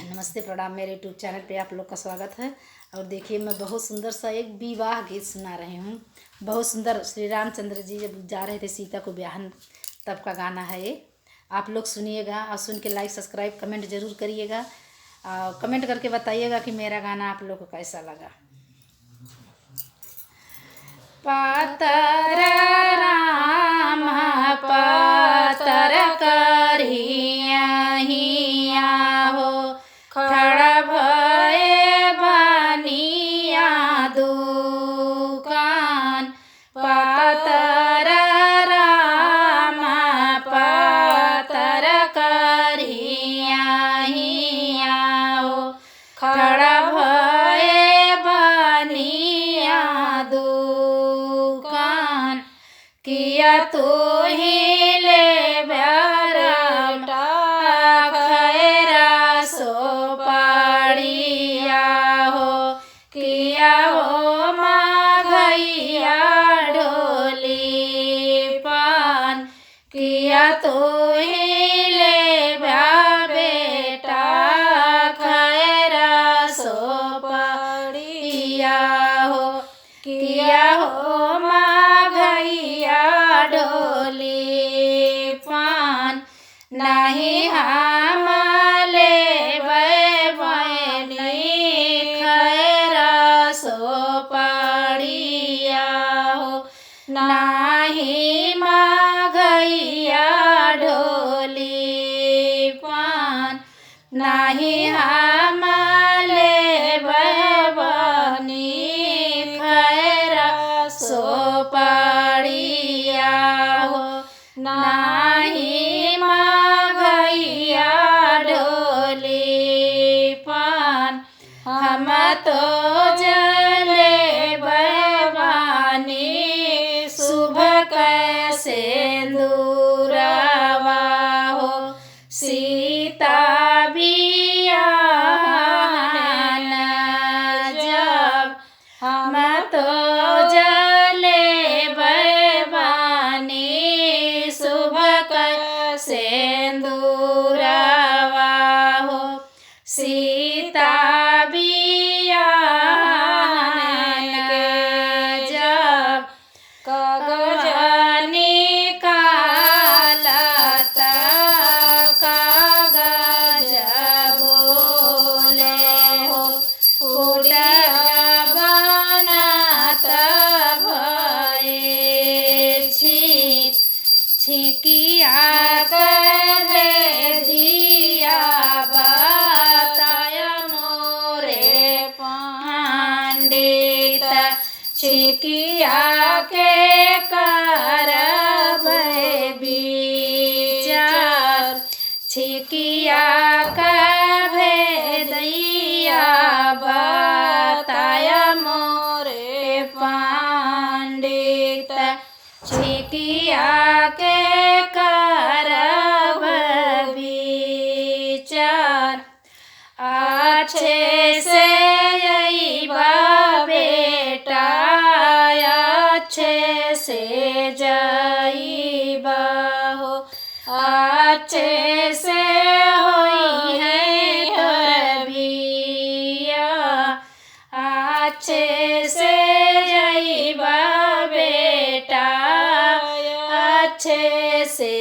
नमस्ते, प्रणाम। मेरे यूट्यूब चैनल पे आप लोग का स्वागत है। और देखिए, मैं बहुत सुंदर सा एक विवाह गीत सुना रही हूँ। बहुत सुंदर, श्री रामचंद्र जी जब जा रहे थे सीता को ब्याहन, तब का गाना है ये। आप लोग सुनिएगा और सुन के लाइक सब्सक्राइब कमेंट जरूर करिएगा। कमेंट करके बताइएगा कि मेरा गाना आप लोग को कैसा लगा। पातर राम पातर करिया हो, खड़ा भये बनिया दुकान। पातर राम पातर करिया हो, खड़ा भये बनिया दुकान। किया तू ही ले बेटा खैरा सो पड़िया हो। किया हो माघैया ढोली पान। किया तू ही ले बेटा खैरा सो पड़िया हो। किया हो माघैया ढोली पान। नहीं हम लेबै बनी खैरा सो पड़िया हो। नहीं माघैया ढोली पान। नहीं हम लेबै बनी खैरा सो पड़िया हो। नाही माघैया ढोली पान। हम तो जले बानी शुभ कैसे दूरवा हो। सीता बियाहन जब हम तो जले बानी शुभ कैसे दूरवा हो। सीता बियाहन जब कागजनी कालत कागज बोले हो। बनत भये छिकिया करे दिया बताय मोरे पंडित। छिकिया के करबै विचार। छिकिया का भेदिया बताय मोरे पंडित। छिकिया के करब विचार। अच्छे से अइबा बेटा अच्छे से जाइबा हो। अच्छे से होई है तोर बिया। अच्छे से जाइबा बेटा अच्छे से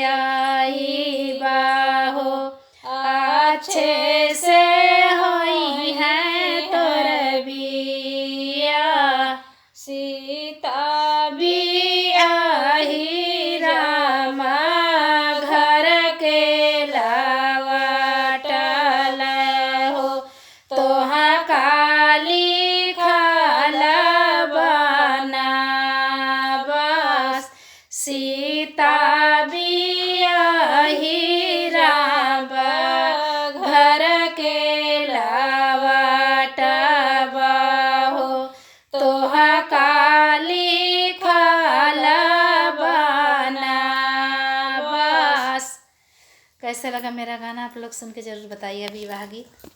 आइबा हो। अच्छे से होई है तोर बिया। सीता बियाही राम घर के लावटल हो। तोहा काली खाल बनाबस। सीता बियाही राम घर के लावटबा हो। तोहा काली खाल बनाबस। कैसा लगा मेरा गाना? आप लोग सुन के जरूर बताइए। विवाह गीत।